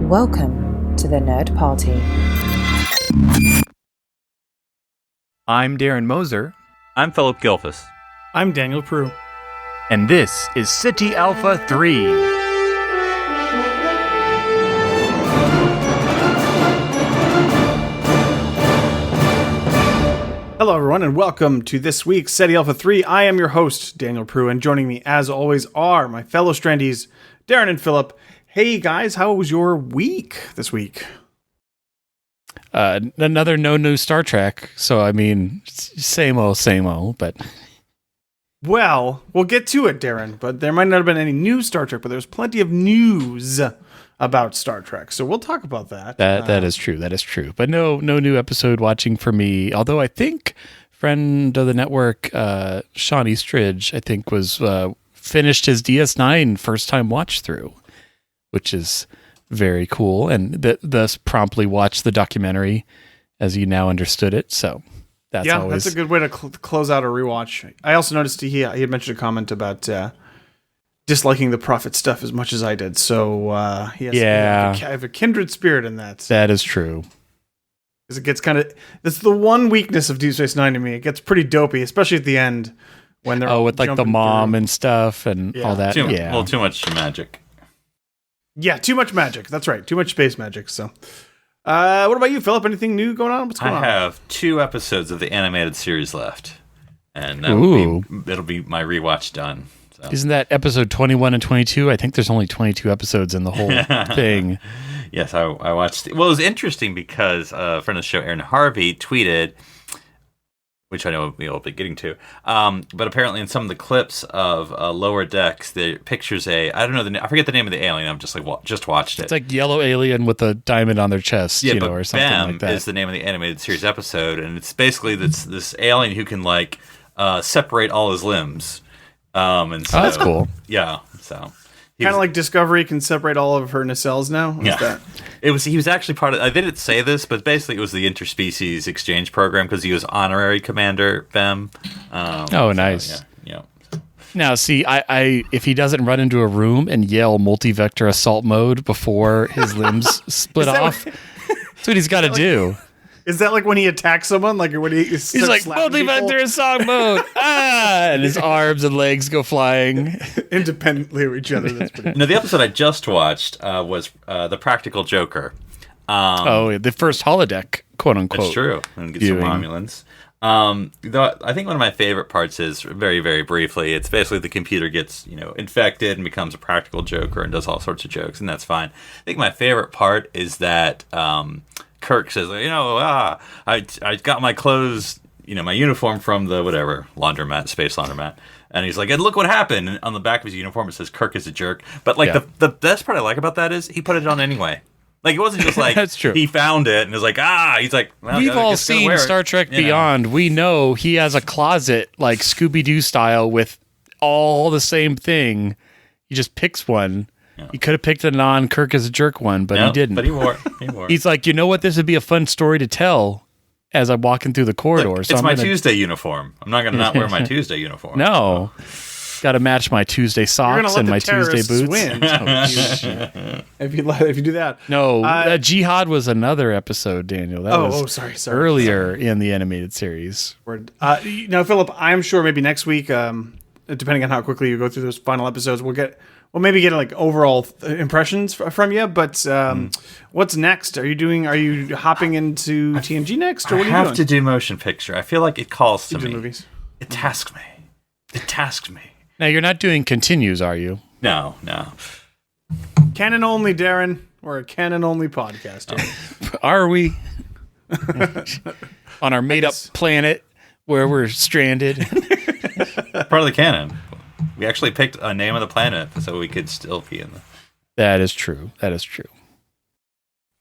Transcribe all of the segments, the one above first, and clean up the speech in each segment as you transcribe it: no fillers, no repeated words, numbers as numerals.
Welcome to the Nerd Party. I'm Darren Moser. I'm Philip Gilfus. I'm Daniel Prue. And this is City Alpha 3. Hello, everyone, and welcome to this week's City Alpha 3. I am your host, Daniel Prue, and joining me, as always, are my fellow Strandies, Darren and Philip. Hey, guys, how was your week this week? Another no new Star Trek. So, I mean, same old, but... Well, we'll get to it, Darren, but there might not have been any new Star Trek, but there's plenty of news about Star Trek, so we'll talk about that. That is true. But no new episode watching for me, although I think friend of the network, Sean Eastridge, I think was finished his DS9 first time watch through, which is very cool, and thus promptly watched the documentary as you now understood it, so... That's a good way to close out a rewatch. I also noticed he had mentioned a comment about disliking the Prophet stuff as much as I did. So I have a kindred spirit in that. That is true. Because it gets that's the one weakness of Deep Space Nine to me. It gets pretty dopey, especially at the end when they're with like the mom and stuff and all that. A little too much magic. Yeah, too much magic. That's right. Too much space magic. So. What about you, Philip? Anything new going on? What's going on? I have 2 episodes of the animated series left, and it'll be my rewatch done. So. Isn't that episode 21 and 22? I think there's only 22 episodes in the whole thing. Yes, I watched. Well, it was interesting because a friend of the show, Aaron Harvey, tweeted, which I know we'll be getting to, but apparently in some of the clips of Lower Decks, the pictures I forget the name of the alien. I'm just like, just watched it. It's like yellow alien with a diamond on their chest, or something Bem like that. Is the name of the animated series episode, and it's basically this alien who can like separate all his limbs. And so, that's cool. Yeah, so. Kind of like Discovery can separate all of her nacelles now? He was actually part of... I didn't say this, but basically it was the interspecies exchange program because he was honorary commander, Bem. Nice. Yeah. Now, see, I if he doesn't run into a room and yell multi-vector assault mode before his limbs split off, that's what he's got to do. Is that like when he attacks someone? Like when he's like, multi-vector assault mode! And his arms and legs go flying. Independently of each other. That's pretty No, the episode I just watched was The Practical Joker. The first holodeck, quote-unquote. That's true. And get some Romulans. I think one of my favorite parts is, very, very briefly, it's basically the computer gets, infected and becomes a practical joker and does all sorts of jokes, and that's fine. I think my favorite part is that Kirk says, I got my clothes, my uniform from the space laundromat. And he's like, and look what happened. And on the back of his uniform, it says Kirk is a jerk. But the best part I like about that is he put it on anyway. Like, it wasn't just like That's true. He found it and was like, he's like, well, we've all seen Star Trek Beyond. We know he has a closet like Scooby-Doo style with all the same thing. He just picks one. Yeah. He could have picked a non-Kirk as a jerk one, but he didn't. But he wore it. He's like, you know what? This would be a fun story to tell as I'm walking through the corridor. Look, it's my Tuesday uniform. I'm not going to not wear my Tuesday uniform. No. Got to match my Tuesday socks and my Tuesday boots. Win. If you do that. No, Jihad was another episode, Daniel. That was sorry. Earlier in the animated series. Now, Philip, I'm sure maybe next week, depending on how quickly you go through those final episodes, we'll maybe get like overall impressions from you. But what's next? Are you hopping into TNG next, or what are you doing? I have to do motion picture. I feel like it calls to me. Movies. It tasked me. Now, you're not doing continues, are you? No. Canon only, Darren. We're a canon only podcast. Are we? On our made-up planet where we're stranded? Part of the canon. We actually picked a name of the planet so we could still be in the... That is true.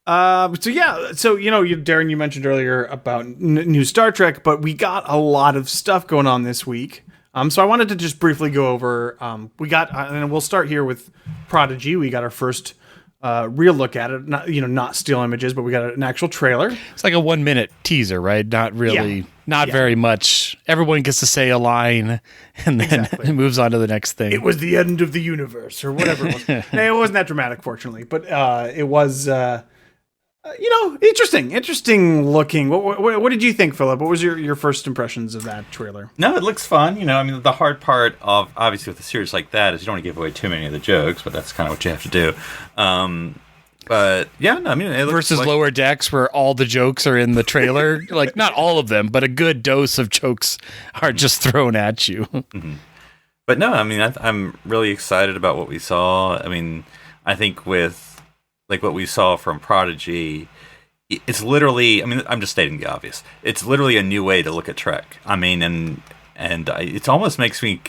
Darren, you mentioned earlier about new Star Trek, but we got a lot of stuff going on this week. So I wanted to just briefly go over, and we'll start here with Prodigy. We got our first real look at it, not still images, but we got an actual trailer. It's like a 1-minute teaser, right? Not really not very much. Everyone gets to say a line, and then it moves on to the next thing. It was the end of the universe, or whatever it was. It wasn't that dramatic, fortunately, but it was, interesting looking. What did you think, Philip? What was your first impressions of that trailer? No, it looks fun. I mean, the hard part of, obviously, with a series like that is you don't want to give away too many of the jokes, but that's kind of what you have to do. But yeah, no, I mean, it looks versus like Lower Decks, where all the jokes are in the trailer. Like, not all of them, but a good dose of jokes are just thrown at you. But no, I mean, I'm really excited about what we saw. I mean, I think with like what we saw from Prodigy, it's literally, I mean, I'm just stating the obvious. It's literally a new way to look at Trek. I mean, it almost makes me,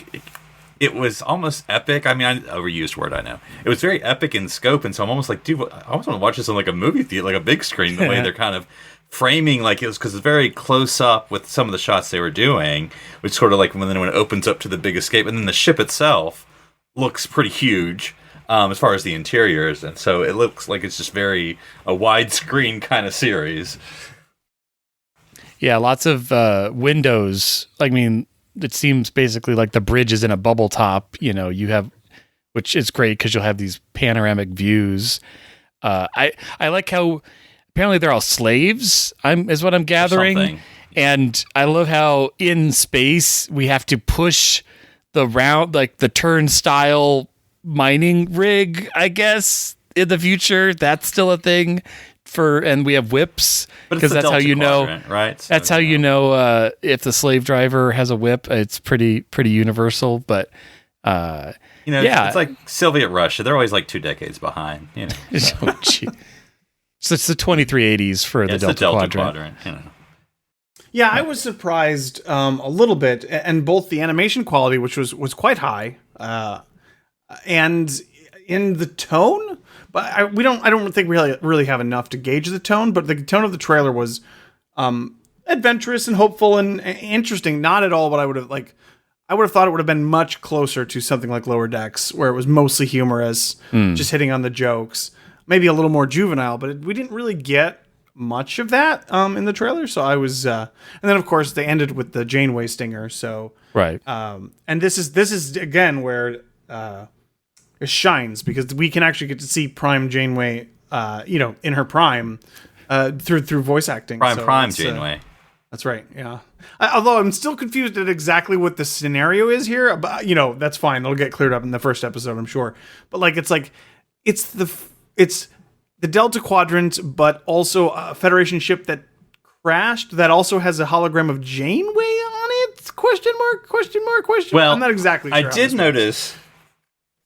it was almost epic. I mean, a reused word, I know. It was very epic in scope, and so I'm almost like, dude, I almost want to watch this on like a movie theater, like a big screen, the way they're kind of framing, like it was, because it's very close up with some of the shots they were doing, which sort of like when it opens up to the big escape, and then the ship itself looks pretty huge as far as the interiors, and so it looks like it's just very a widescreen kind of series. Yeah, lots of windows. I mean, it seems basically like the bridge is in a bubble top. You have, which is great because you'll have these panoramic views. I like how apparently they're all slaves. Is what I'm gathering, and I love how in space we have to push the turnstile mining rig. I guess in the future that's still a thing. And we have whips because that's how you know, right? So, that's how you know if the slave driver has a whip. It's pretty universal, but yeah, it's like Soviet Russia. They're always like 2 decades behind. So. So it's the 2380s for the Delta Quadrant. Yeah, I was surprised a little bit, and both the animation quality, which was quite high, and in the tone. But I don't think we really have enough to gauge the tone. But the tone of the trailer was adventurous and hopeful and interesting. Not at all what I would have like. I would have thought it would have been much closer to something like Lower Decks, where it was mostly humorous, just hitting on the jokes. Maybe a little more juvenile, but we didn't really get much of that in the trailer. So I was, and then of course they ended with the Janeway stinger. So right, and this is again where it shines, because we can actually get to see Prime Janeway, in her prime, through voice acting. Prime Janeway. That's right. Yeah. Although I'm still confused at exactly what the scenario is here, but that's fine. It'll get cleared up in the first episode, I'm sure. But it's the Delta Quadrant, but also a Federation ship that crashed that also has a hologram of Janeway on it? Question mark? Well, I'm not exactly sure. I did notice.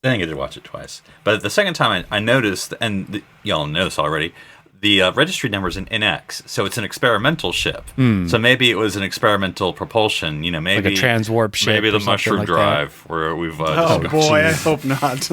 I think I did watch it twice, but the second time I noticed, and y'all know this already, the registry number is an NX, so it's an experimental ship. So maybe it was an experimental propulsion, maybe like a transwarp ship, maybe the mushroom like drive where we've. Oh boy, I hope not.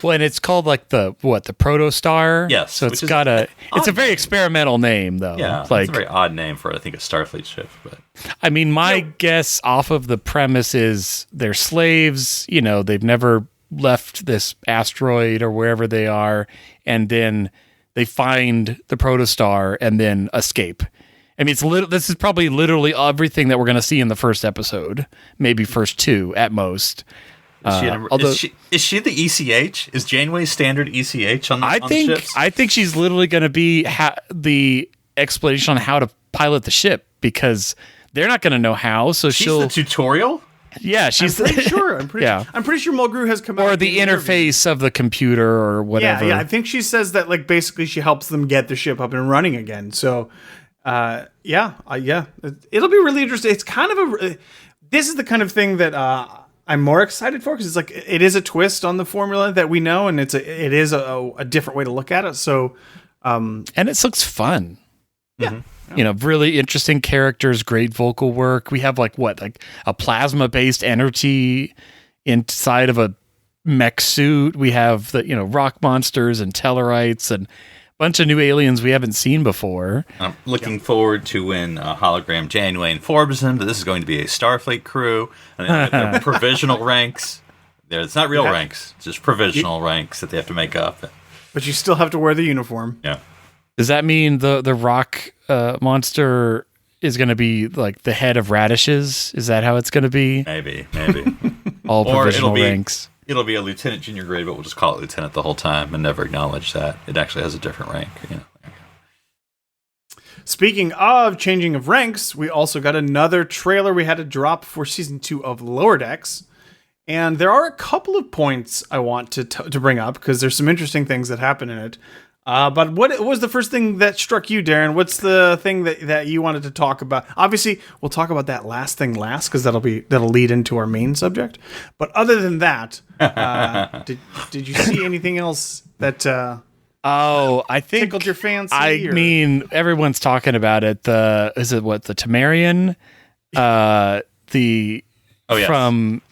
Well, and it's called like the Protostar. Yes, so it's got it's a very experimental name though. Yeah, it's a very odd name for I think a Starfleet ship. But I mean, my guess off of the premise is they're slaves. They've never left this asteroid or wherever they are, and then they find the Protostar and then escape. I mean, this is probably literally everything that we're going to see in the first episode, maybe first 2 at most. Is she the ECH? Is Janeway standard ECH on the ships? I think she's literally going to be the explanation on how to pilot the ship, because they're not going to know how. So she's the tutorial. Yeah, she's I'm pretty sure. I'm pretty sure Mulgrew has come out. Or the interface of the computer or whatever. Yeah. I think she says that basically she helps them get the ship up and running again. So, it'll be really interesting. It's kind of this is the kind of thing that I'm more excited for, because it is a twist on the formula that we know, and it is a different way to look at it. So, and it looks fun. Yeah. Mm-hmm. Really interesting characters, great vocal work. We have like a plasma-based energy inside of a mech suit. We have the rock monsters and Tellarites and a bunch of new aliens we haven't seen before. I'm looking forward to when hologram Janeway informs them that this is going to be a Starfleet crew, and they're provisional ranks. It's not real ranks, it's just provisional ranks that they have to make up. But you still have to wear the uniform. Yeah. Does that mean the rock monster is going to be like the head of radishes. Is that how it's going to be? Maybe. All Or provisional ranks. It'll be a lieutenant junior grade, but we'll just call it lieutenant the whole time and never acknowledge that it actually has a different rank. Speaking of changing of ranks, we also got another trailer we had to drop for season 2 of Lower Decks. And there are a couple of points I want to bring up because there's some interesting things that happen in it. But what was the first thing that struck you, Darren? What's the thing that you wanted to talk about? Obviously, we'll talk about that last thing last because that'll lead into our main subject. But other than that, did you see anything else that I think tickled your fancy? I mean, everyone's talking about it. The Temerian? From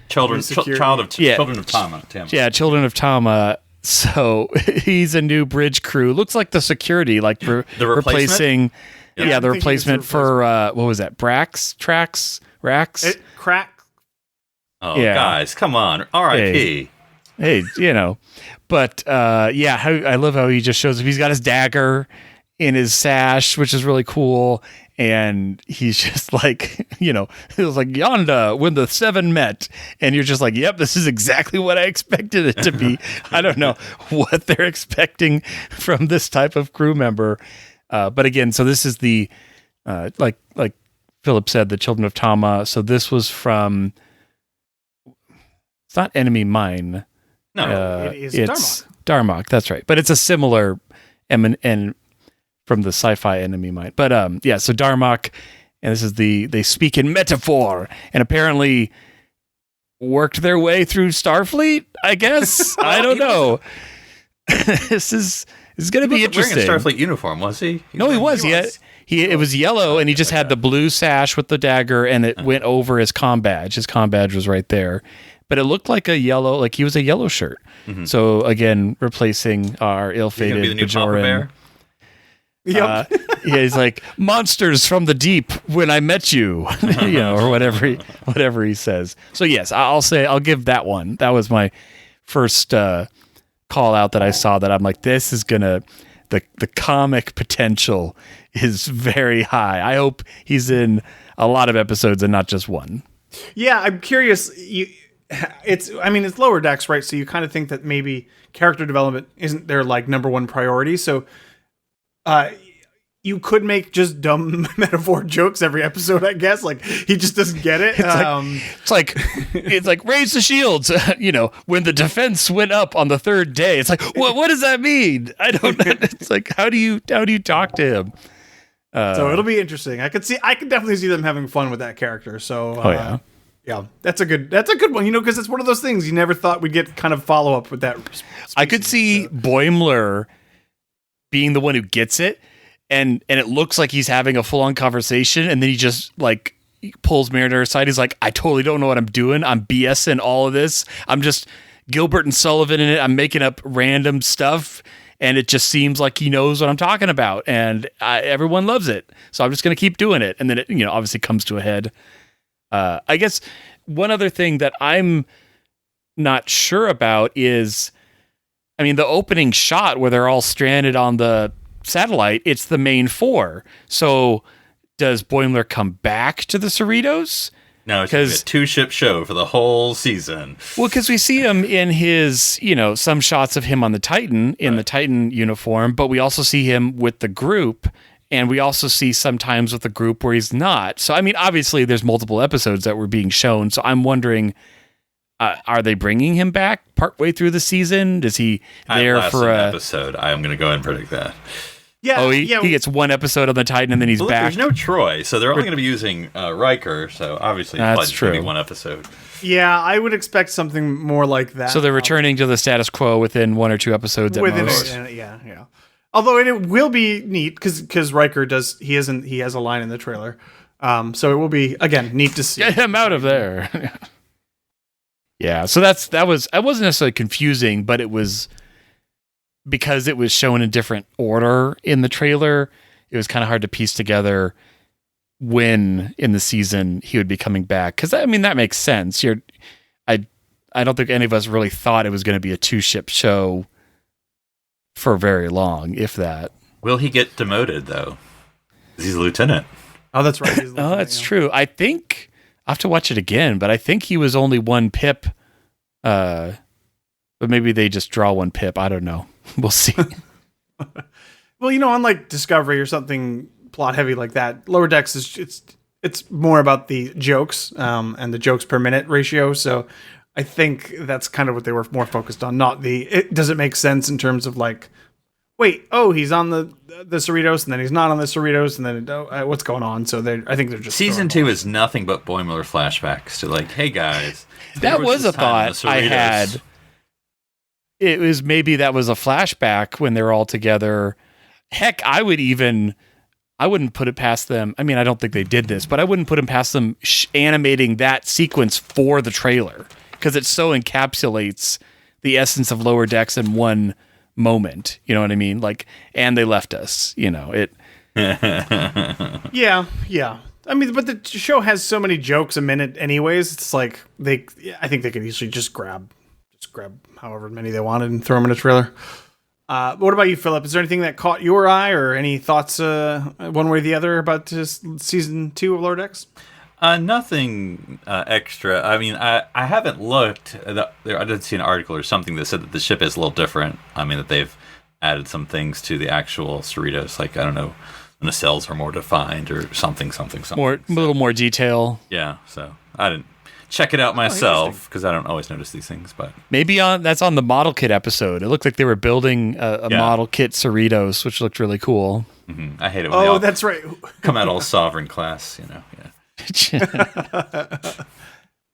Children of Tama. Yeah, Children of Tama. So he's a new bridge crew. Looks like the security, like the replacing. Yeah, the replacement for what was that? Rax? Crack. Oh, yeah. Guys, come on, R.I.P. Hey, but I love how he just shows up. He's got his dagger in his sash, which is really cool. And he's just like, it was like Yonda when the seven met. And you're just like, yep, this is exactly what I expected it to be. I don't know what they're expecting from this type of crew member. But again, so this is the, like Philip said, the Children of Tama. So this was from, it's not Enemy Mine. No, it's Darmok. Darmok, that's right. But it's a similar and from the sci-fi Enemy Mine. But so Darmok, and this is they speak in metaphor, and apparently worked their way through Starfleet, I guess. I don't know. This is going to be interesting. Wearing a Starfleet uniform, was he? No, he was. It was yellow, and he just had the blue sash with the dagger, and it went over his comm badge. His comm badge was right there. But it looked like he was a yellow shirt. Mm-hmm. So again, replacing our ill-fated Bajoran. Yep. He's like monsters from the deep when I met you, or whatever he says. So yes, I'll give that one. That was my first call out that I saw that I'm like, this is gonna the comic potential is very high. I hope he's in a lot of episodes and not just one. Yeah, I'm curious. It's Lower Decks, right? So you kind of think that maybe character development isn't their like number one priority. So you could make just dumb metaphor jokes every episode, I guess. Like he just doesn't get it. It's like raise the shields. When the defense went up on the third day, it's like what does that mean? I don't know. It's like how do you talk to him? So it'll be interesting. I could definitely see them having fun with that character. So yeah, that's a good one. Because it's one of those things you never thought we'd get kind of follow up with that. Species, I could see Boimler being the one who gets it, and it looks like he's having a full on conversation, and then he just like pulls Mariner aside. He's like, "I totally don't know what I'm doing. I'm BSing all of this. I'm just Gilbert and Sullivan in it. I'm making up random stuff." And it just seems like he knows what I'm talking about, and everyone loves it. So I'm just going to keep doing it. And then it, obviously comes to a head. I guess one other thing that I'm not sure about is, the opening shot where they're all stranded on the satellite, it's the main four. So does Boimler come back to the Cerritos? No, it's a 2-ship show for the whole season. Well, because we see him in his, some shots of him on the Titan, in the Titan uniform, but we also see him with the group, and we also see sometimes with the group where he's not. So, obviously there's multiple episodes that were being shown, so I'm wondering, are they bringing him back partway through the season? Is he there for an episode? I'm going to go ahead and predict that. Yeah, he gets one episode on the Titan and then he's back. There's no Troy, so they're only going to be using Riker. So obviously, that's true. Going to be one episode. Yeah, I would expect something more like that. So they're returning to the status quo within 1 or 2 episodes at most. Yeah. Although it will be neat because Riker he has a line in the trailer, so it will be again neat to see. Get him out of there. Yeah, so I wasn't necessarily confusing, but it was. Because it was shown in different order in the trailer, it was kind of hard to piece together when in the season he would be coming back. Because that makes sense. I don't think any of us really thought it was going to be a 2-ship show for very long, if that. Will he get demoted though? He's a lieutenant. Oh, that's right. He's Oh, that's true. I think I have to watch it again, but I think he was only one pip. But maybe they just draw one pip. I don't know. We'll see. Well, unlike Discovery or something plot heavy like that, Lower Decks it's more about the jokes and the jokes per minute ratio. So I think that's kind of what they were more focused on, not does it make sense in terms of like, wait, he's on the Cerritos and then he's not on the Cerritos and then what's going on? So I think they're just Season 2 is nothing but Boimler flashbacks to like, hey guys, that was a thought I had. It was maybe that was a flashback when they're all together. Heck, I wouldn't put it past them. I mean, I don't think they did this, but I wouldn't put it past them animating that sequence for the trailer because it so encapsulates the essence of Lower Decks in one moment. You know what I mean? Like, and they left us. It. Yeah. I mean, but the show has so many jokes a minute, anyways. It's like I think they could easily just grab however many they wanted and throw them in a trailer. What about you, Philip? Is there anything that caught your eye or any thoughts one way or the other about season 2 of Lower Decks? Nothing extra. I mean, I haven't looked. I did see an article or something that said that the ship is a little different. I mean, that they've added some things to the actual Cerritos. Like, I don't know, when the cells are more defined or something. A little more detail. Yeah, so I didn't check it out myself because I don't always notice these things. But maybe that's on the model kit episode. It looked like they were building a model kit Cerritos, which looked really cool. I hate it when they all that's right. come out all sovereign class, Yeah.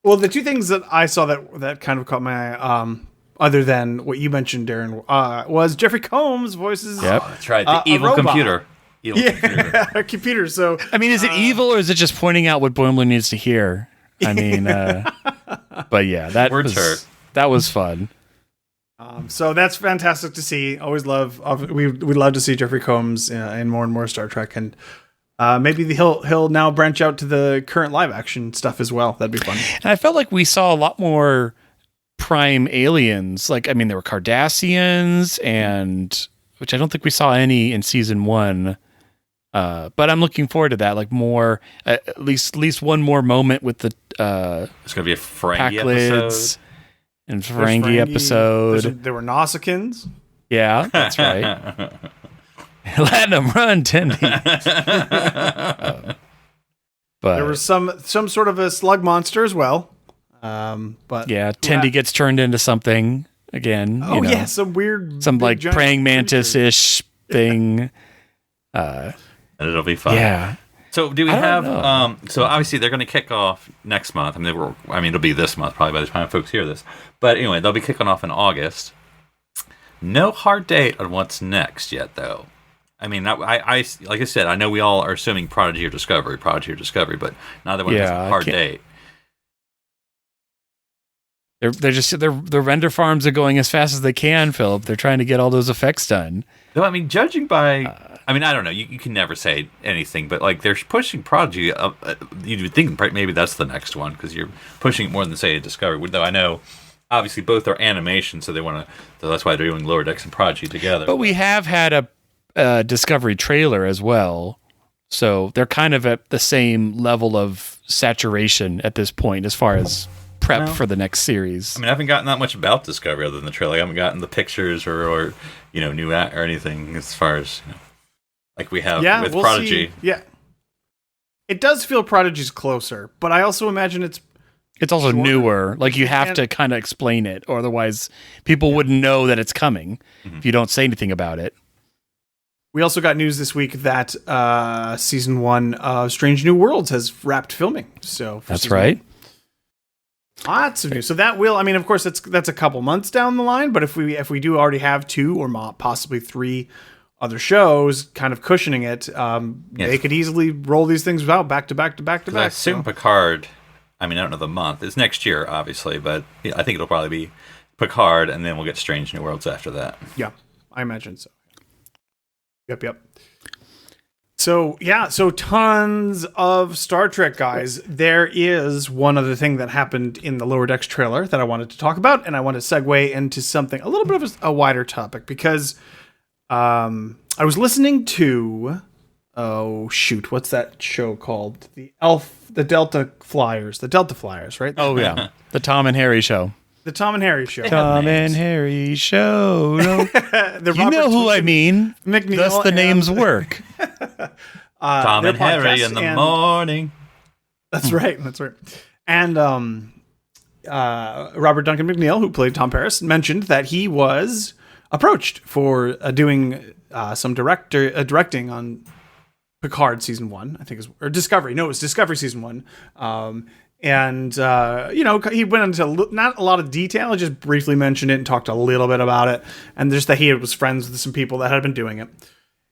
Well, the two things that I saw that kind of caught my eye, other than what you mentioned, Darren, was Jeffrey Combs voices. Yep, that's right. The evil computer. Computer. Computer. So, I mean, is it evil or is it just pointing out what Boimler needs to hear? I mean, but yeah, that was fun. So that's fantastic to see. Always love. We love to see Jeffrey Combs in more and more Star Trek, and maybe he'll now branch out to the current live action stuff as well. That'd be fun. And I felt like we saw a lot more prime aliens. Like, I mean, there were Cardassians, and which I don't think we saw any in season 1. But I'm looking forward to that. Like more, at least one more moment with the. It's gonna be a Ferengi Packlids episode. And Ferengi episode. There were Nausicaans. Yeah, that's right. Let them run, Tendi. But there was some sort of a slug monster as well. But yeah, Tendi gets turned into something again. Oh yeah, some weird, some like praying mantis ish thing. And it'll be fun. Yeah. So do we have? So obviously they're going to kick off next month. I mean, it'll be this month probably by the time folks hear this. But anyway, they'll be kicking off in August. No hard date on what's next yet, though. I mean, I like I said, I know we all are assuming Prodigy or Discovery, but neither one has a hard date. Their render farms are going as fast as they can, Philip. They're trying to get all those effects done. No, I mean, judging by, I mean, I don't know. You can never say anything, but like they're pushing Prodigy up. You would think maybe that's the next one because you're pushing it more than say Discovery. Though I know, obviously, both are animation, so they want to. So that's why they're doing Lower Decks and Prodigy together. But we have had a Discovery trailer as well, so they're kind of at the same level of saturation at this point as far as prep for the next series. I mean, I haven't gotten that much about Discovery other than the trailer. I haven't gotten the pictures or new or anything as far as like we have with Prodigy. See. Yeah, it does feel Prodigy's closer, but I also imagine it's also newer. Like you have to kind of explain it, or otherwise people wouldn't know that it's coming if you don't say anything about it. We also got news this week that season 1 of Strange New Worlds has wrapped filming. So that's right. Lots of news. So that will, I mean, of course, that's a couple months down the line. But if we do already have 2 or possibly 3 other shows, kind of cushioning it, they could easily roll these things out back to back to back to back. I assume Picard. I mean, I don't know the month. It's next year, obviously, but I think it'll probably be Picard, and then we'll get Strange New Worlds after that. Yeah, I imagine so. Yep. So tons of Star Trek, guys. There is one other thing that happened in the Lower Decks trailer that I wanted to talk about, and I want to segue into something a little bit of a wider topic because I was listening to oh shoot, what's that show called? The Delta Flyers, right? Oh yeah, the Tom and Harry show. The Tom and Harry show. Tom and Harry show. No. The You know who I mean. McNeil Thus the and- names work. Tom their and Harry podcast in the and- morning. That's right. And Robert Duncan McNeil, who played Tom Paris, mentioned that he was approached for doing some directing on Picard season 1, I think, or Discovery. No, it was Discovery season 1. And he went into not a lot of detail, just briefly mentioned it and talked a little bit about it, and just that he was friends with some people that had been doing it.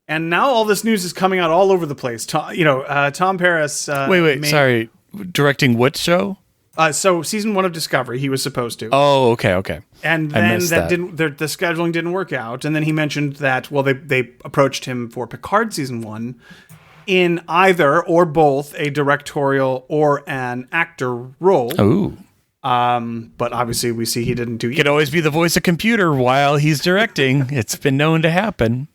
And now all this news is coming out all over the place. Tom Paris. Sorry. Directing what show? So season 1 of Discovery, he was supposed to. Oh, okay. And I then missed that that. didn't. The scheduling didn't work out. And then he mentioned that they approached him for Picard season 1 in either or both a directorial or an actor role. Ooh. But obviously we see he didn't do. He could always be the voice of computer while he's directing. It's been known to happen.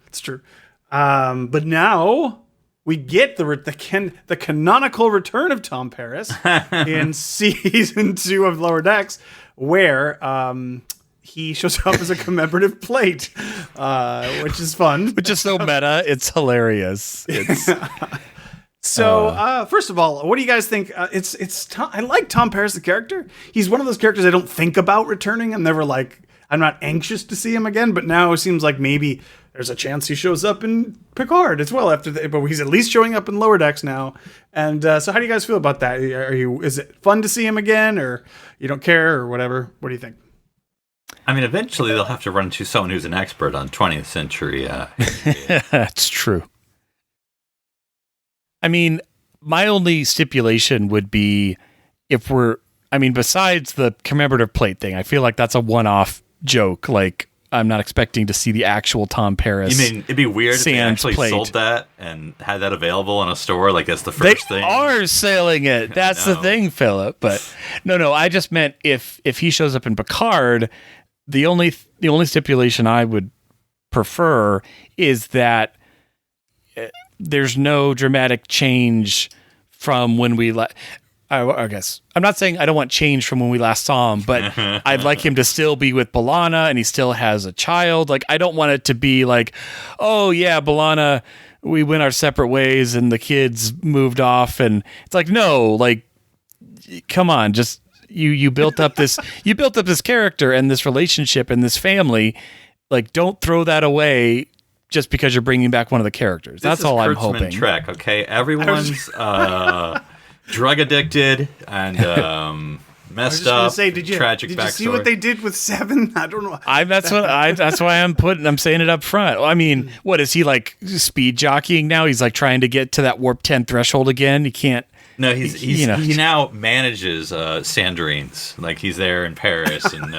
It's true. But now we get the canonical return of Tom Paris in season 2 of Lower Decks, where he shows up as a commemorative plate, which is fun. Which is so meta. It's hilarious. It's So, first of all, what do you guys think? I like Tom Paris, the character. He's one of those characters I don't think about returning. I'm not anxious to see him again, but now it seems like maybe there's a chance he shows up in Picard as well but he's at least showing up in Lower Decks now. And so how do you guys feel about that? Is it fun to see him again, or you don't care, or whatever? What do you think? I mean, eventually they'll have to run into someone who's an expert on 20th century. That's true. I mean, my only stipulation would be besides the commemorative plate thing, I feel like that's a one-off joke. Like, I'm not expecting to see the actual Tom Paris. You mean it'd be weird if they sans actually plate. sold that and had that available in a store? Like that's the first They thing. are selling it. That's the No. thing, Philip. But no, I just meant if he shows up in Picard, the only stipulation I would prefer is that there's no dramatic change from when we I guess I'm not saying I don't want change from when we last saw him, but I'd like him to still be with B'Elanna and he still has a child. Like, I don't want it to be like, oh yeah, B'Elanna, we went our separate ways and the kids moved off, and it's like, no, like, come on, just you built up this character and this relationship and this family. Like, don't throw that away just because you're bringing back one of the characters. That's all I'm hoping. Trek, okay? Everyone's drug addicted and messed up. Did you backstory. see what they did with Seven? I don't know. That's why I'm saying it up front. I mean, what is he, like, speed jockeying now? He's like trying to get to that warp 10 threshold again. He can't. No, he now manages Sandrines. Like, he's there in Paris and.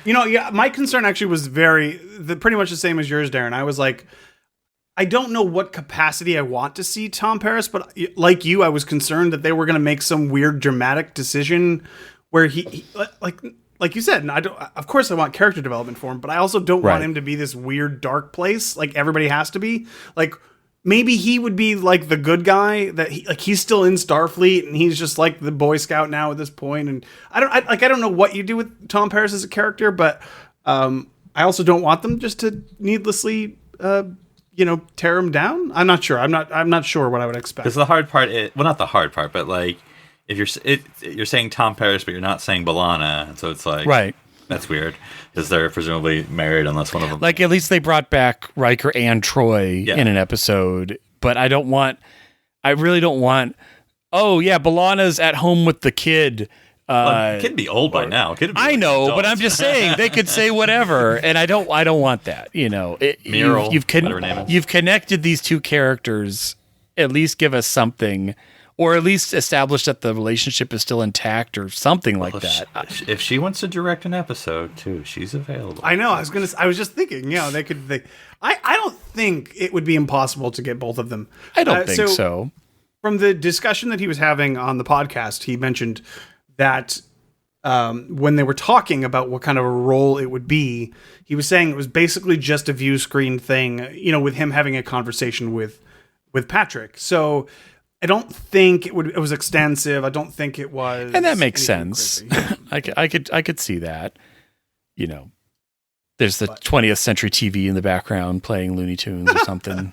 My concern actually was pretty much the same as yours, Darren. I was like, I don't know what capacity I want to see Tom Paris, but like you, I was concerned that they were going to make some weird dramatic decision where he like you said, and of course I want character development for him, but I also don't want him to be this weird dark place like everybody has to be. Like, maybe he would be like the good guy that he's still in Starfleet and he's just like the Boy Scout now at this point. And I don't know what you do with Tom Paris as a character, but I also don't want them just to needlessly tear him down. I'm not sure. I'm not sure what I would expect. Because the hard part not the hard part, but like if you're saying Tom Paris, but you're not saying B'Elanna, so it's like Right. That's weird because they're presumably married unless one of them. Like, at least they brought back Riker and Troy in an episode, but I really don't want. Oh yeah, B'Elanna's at home with the kid. It could be old by now. I know, but I'm just saying they could say whatever, and I don't want that. Mural, whatever her name is. You've connected these two characters. At least give us something, or at least establish that the relationship is still intact, or something like that. If she wants to direct an episode too, she's available. I know. I was just thinking. They could. I don't think it would be impossible to get both of them. I don't think so. From the discussion that he was having on the podcast, he mentioned that when they were talking about what kind of a role it would be, he was saying it was basically just a view screen thing, with him having a conversation with Patrick. So I don't think it was extensive. I don't think it was, and that makes sense. I could see that. There's the 20th century TV in the background playing Looney Tunes or something.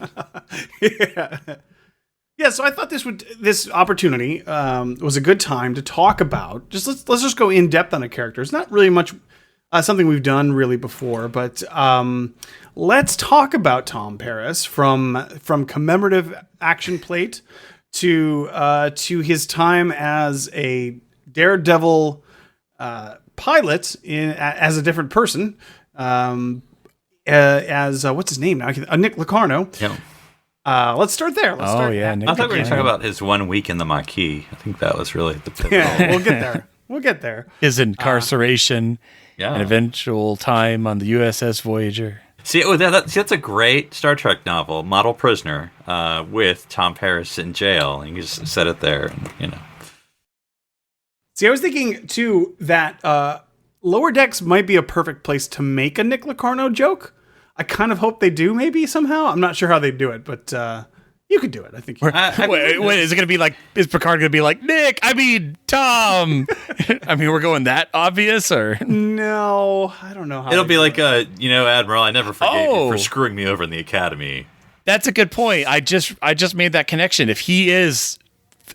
Yeah, so I thought this opportunity was a good time to talk about. Let's just go in depth on a character. It's not really much something we've done really before, but let's talk about Tom Paris from commemorative action plate to his time as a daredevil pilot as a different person. As what's his name now? Nick Locarno. Yeah. Let's start there. Nick I thought we were going to talk Locarno. about his 1 week in the Maquis. I think that was really the pivotal. Yeah, we'll get there. His incarceration Yeah. and eventual time on the USS Voyager. See, that's a great Star Trek novel, Model Prisoner, with Tom Paris in jail. And you just set it there, and. See, I was thinking too that Lower Decks might be a perfect place to make a Nick Locarno joke. I kind of hope they do, maybe somehow. I'm not sure how they do it, but you could do it. I think. Wait, is it going to be like? Is Picard going to be like Nick? I mean Tom. I mean, we're going that obvious, or No, I don't know how. It'll they be do like, it. Admiral, I never forgave you Oh. for screwing me over in the Academy. that's a good point. I just made that connection. If he is,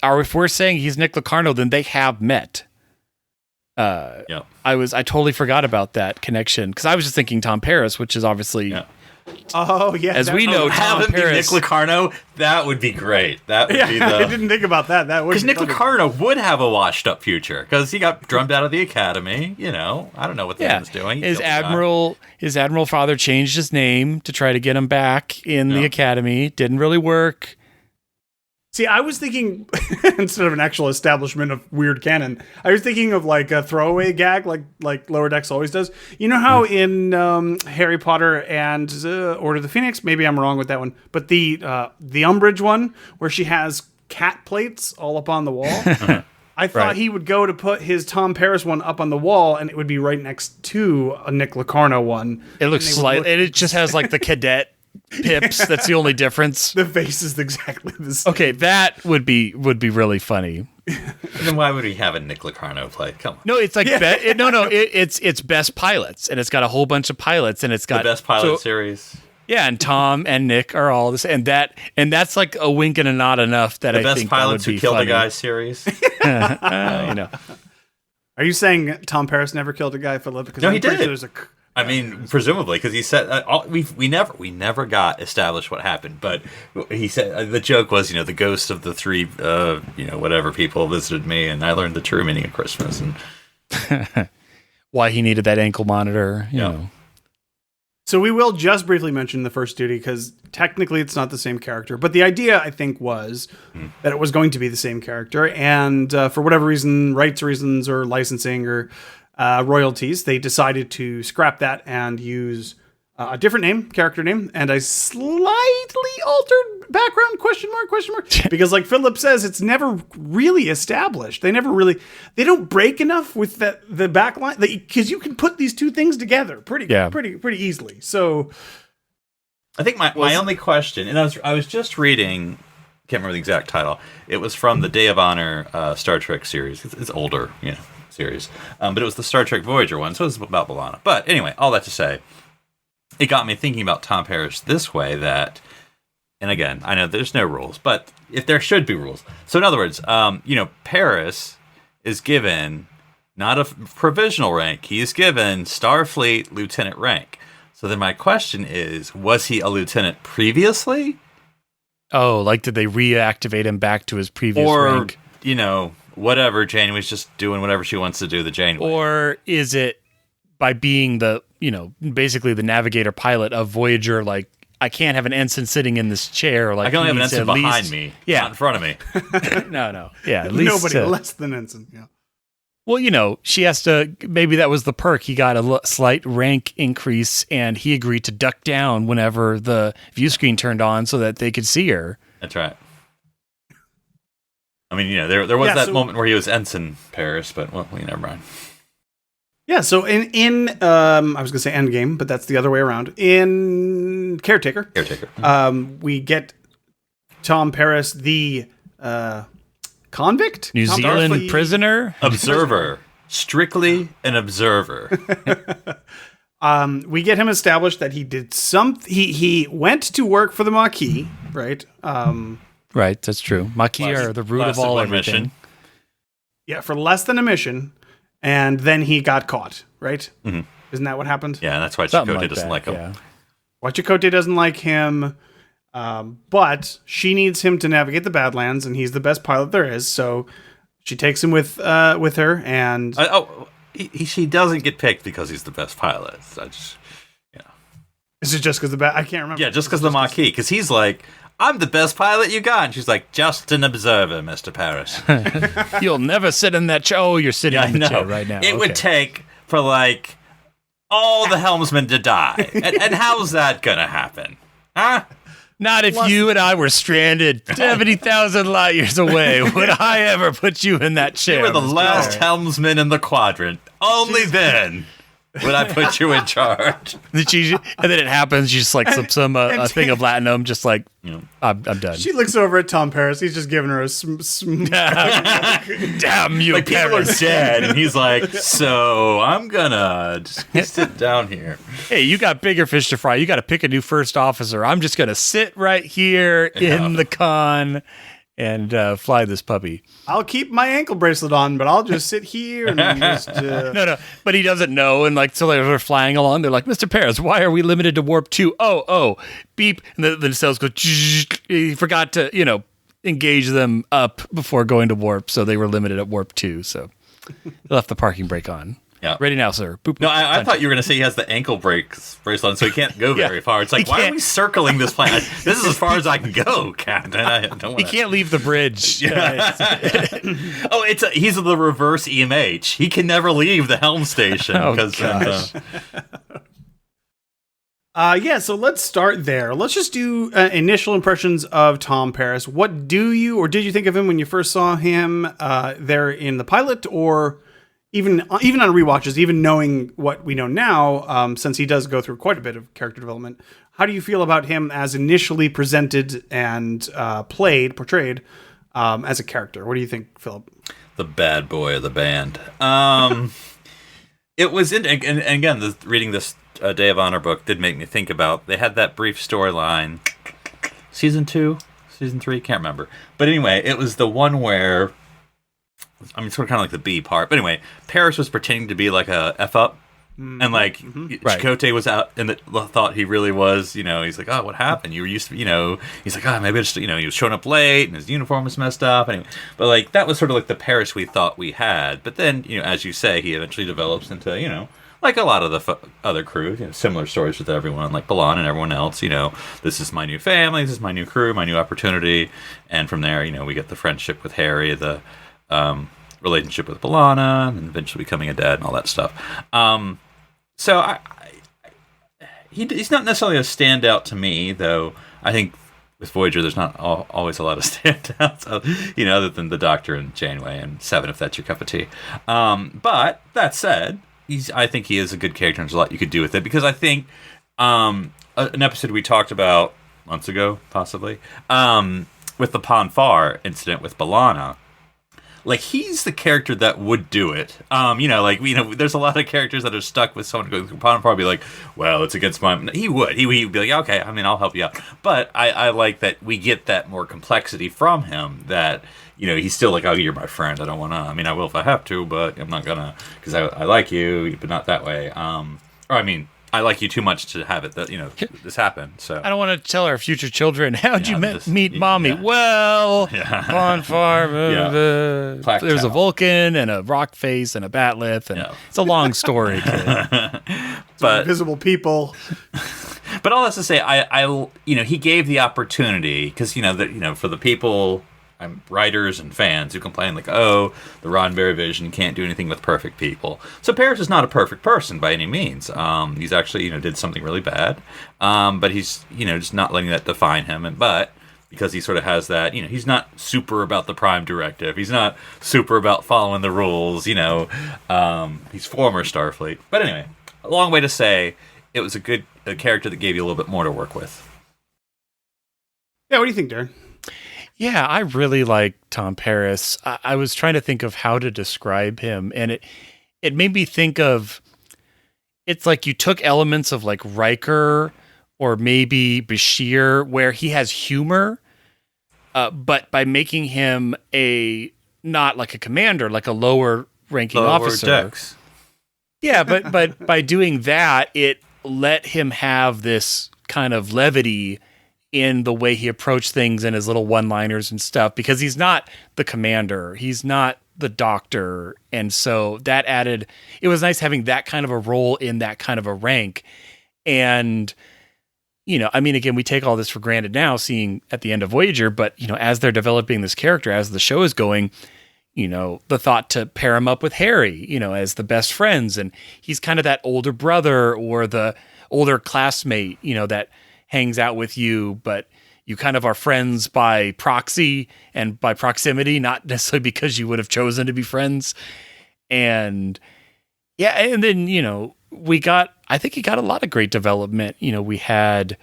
or if we're saying he's Nick Locarno, then they have met. Yeah. I totally forgot about that connection because I was just thinking Tom Paris, which is obviously, Yeah. Oh yeah, as we know, Have Tom him be Nick Paris. Locarno? That would be great. That would be Yeah, I the... didn't think about that. That would Because be Nick funny. Locarno would have a washed-up future because he got drummed out of the Academy. I don't know what the man's doing. He His killed a guy. admiral father changed his name to try to get him back in the Yeah. academy. Didn't really work. See, I was thinking instead of an actual establishment of weird canon, I was thinking of like a throwaway gag, like Lower Decks always does. You know how in Harry Potter and Order of the Phoenix, maybe I'm wrong with that one, but the Umbridge one where she has cat plates all up on the wall. I thought Right. he would go to put his Tom Paris one up on the wall, and it would be right next to a Nick Locarno one. It looks And they would slight. look- It just has like the cadet pips. That's the only difference. The face is exactly the same. Okay, that would be really funny. Then why would we have a Nick Locarno play? Come on. No, it's like it's best pilots, and it's got a whole bunch of pilots, and it's got The best pilot so- series. Yeah, and Tom and Nick are all this, and that's like a wink and a nod enough that The I best think pilots that would who be killed funny. a guy series. Are you saying Tom Paris never killed a guy, Philip? Because No, I'm he pretty did. sure there's a I mean, presumably, because he said we never got established what happened, but he said the joke was, the ghost of the three, whatever people visited me, and I learned the true meaning of Christmas. And Why he needed that ankle monitor, you Yeah. know. So we will just briefly mention the first duty because technically it's not the same character. But the idea, I think, was that it was going to be the same character. And for whatever reason, rights reasons or licensing or royalties, they decided to scrap that and use a different character name, and a slightly altered background, question mark, because like Philip says, it's never really established. They don't break enough with the back line, because you can put these two things together pretty easily. So I think my only question, and I was just reading, can't remember the exact title. It was from the Day of Honor Star Trek series. It's older, series, but it was the Star Trek Voyager one, so it was about B'Elanna. But anyway, all that to say, it got me thinking about Tom Paris this way, that, and again, I know there's no rules, but if there should be rules. So in other words, Paris is given not a provisional rank, he is given Starfleet lieutenant rank. So then my question is, was he a lieutenant previously? Oh, like did they reactivate him back to his previous Or, rank? whatever, Janeway's just doing whatever she wants to do, the Janeway. Or is it by being the, basically the navigator pilot of Voyager, like, I can't have an ensign sitting in this chair. Like, I can only have an he needs to ensign at behind least- me, Yeah. not in front of me. No. Yeah, at least. nobody less than ensign. Yeah. Well, she has to, maybe that was the perk. He got a slight rank increase, and he agreed to duck down whenever the view screen turned on so that they could see her. That's right. I mean, there was Yeah, that so- moment where he was ensign Paris, but, well, never mind. Yeah, so in I was gonna say Endgame, but that's the other way around. In Caretaker, we get Tom Paris, the convict, New Tom Zealand Paris, the prisoner. Observer. Strictly an observer. We get him established that he did he went to work for the Maquis, right? Right, that's true. Maquis are the root of all everything. Mission. Yeah, for less than a mission, and then he got caught, right? Mm-hmm. Isn't that what happened? Yeah, that's why Something Chakotay doesn't like him. yeah. Chakotay doesn't like him, but she needs him to navigate the Badlands, and he's the best pilot there is. So she takes him with her, and She doesn't get picked because he's the best pilot. is it just because I can't remember. Yeah, just because the Maquis. Because he's like, I'm the best pilot you got. And she's like, just an observer, Mr. Paris. You'll never sit in that chair. Oh, you're sitting in the chair right now. It would take for like all the helmsmen to die. and how's that going to happen? Huh? Not if you and I were stranded 70,000 light years away. Would I ever put you in that chair? You were the Mr. last Paris? helmsman in the quadrant. Only then would I put you in charge. And then it happens. You just like slip a thing of latinum, just like I'm done. She looks over at Tom Paris. He's just giving her a Damn you, Like people are Paris. dead, and he's like, "So I'm gonna just sit down here." Hey, you got bigger fish to fry. You got to pick a new first officer. I'm just gonna sit right here in the con and fly this puppy. I'll keep my ankle bracelet on, but I'll just sit here and just. No, but he doesn't know. And like, so they're flying along. They're like, Mr. Paris, why are we limited to warp 2? Oh, beep. And the cells go, he forgot to, engage them up before going to warp. So they were limited at warp 2. So they left the parking brake on. Yeah. Ready now, sir. Boop, No, I punch thought it. you were going to say he has the ankle bracelet on, so he can't go very far. It's like, He why are can't- we circling this planet? This is as far as I can go, Captain. I don't He want can't leave the bridge. he's the reverse EMH. He can never leave the helm station. Oh, 'cause, gosh. So let's start there. Let's just do initial impressions of Tom Paris. What do you or did you think of him when you first saw him there in the pilot, or even on rewatches, even knowing what we know now, since he does go through quite a bit of character development? How do you feel about him as initially presented and portrayed as a character? What do you think, Philip? the bad boy of the band. It was, and again, reading this Day of Honor book did make me think about, they had that brief storyline, season 2, season 3, can't remember. But anyway, it was the one where, I mean, sort of kind of like the B part. But anyway, Paris was pretending to be like a F-up. And like Chakotay was out and thought he really was, he's like, oh, what happened? You were used to, he's like, oh, maybe I just, he was showing up late and his uniform was messed up. Anyway, but like, that was sort of like the Paris we thought we had. But then, as you say, he eventually develops into, like a lot of the other crew, similar stories with everyone, like Balan and everyone else, this is my new family, this is my new crew, my new opportunity. And from there, we get the friendship with Harry, the relationship with Balana, and eventually becoming a dad and all that stuff. So he's not necessarily a standout to me, though. I think with Voyager, there's not always a lot of standouts, other than the Doctor and Janeway and Seven, if that's your cup of tea. But that said, I think he is a good character, and there's a lot you could do with it, because I think an episode we talked about months ago, possibly, with the Ponfar incident with Balana. Like, he's the character that would do it. There's a lot of characters that are stuck with someone going through Ponfar, be like, well, it's against my... He would. He'd be like, okay, I'll help you out. But I like that we get that more complexity from him, that, he's still like, oh, you're my friend. I don't want to... I will if I have to, but I'm not going to, because I like you, but not that way. I like you too much to have it that this happen. So I don't want to tell our future children, how'd you meet mommy? Yeah. Well, on farm, there's a Vulcan and a rock face and a batleth, and it's a long story, kid. But Invisible people. But all that's to say, I he gave the opportunity, because for the people, writers and fans who complain like, oh, the Roddenberry vision can't do anything with perfect people. So Paris is not a perfect person by any means. He's actually did something really bad, but he's just not letting that define him. But because he sort of has that, he's not super about the Prime Directive. He's not super about following the rules, he's former Starfleet. But anyway, a long way to say it was a character that gave you a little bit more to work with. Yeah, what do you think, Darren? Yeah, I really like Tom Paris. I was trying to think of how to describe him, and it made me think of, it's like you took elements of like Riker or maybe Bashir, where he has humor, but by making him not like a commander, like a lower ranking officer. Decks. Yeah, but by doing that, it let him have this kind of levity in the way he approached things and his little one-liners and stuff, because he's not the commander, he's not the doctor, and so that added, it was nice having that kind of a role in that kind of a rank. And again, we take all this for granted now, seeing at the end of Voyager, but as they're developing this character, as the show is going, the thought to pair him up with Harry, as the best friends, and he's kind of that older brother or the older classmate, that hangs out with you, but you kind of are friends by proxy and by proximity, not necessarily because you would have chosen to be friends. And yeah, and then, I think he got a lot of great development. We had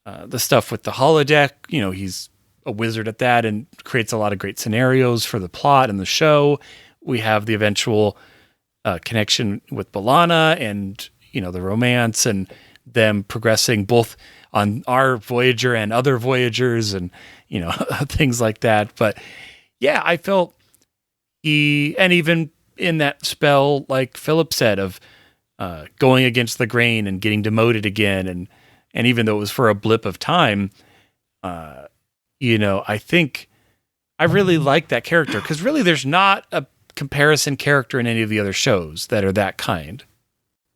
the stuff with the holodeck, he's a wizard at that and creates a lot of great scenarios for the plot and the show. We have the eventual connection with B'Elanna and, the romance and them progressing both on our Voyager and other Voyagers and, things like that. But yeah, I felt and even in that spell, like Philip said, of going against the grain and getting demoted again. And even though it was for a blip of time, I think I really like that character, because really there's not a comparison character in any of the other shows that are that kind.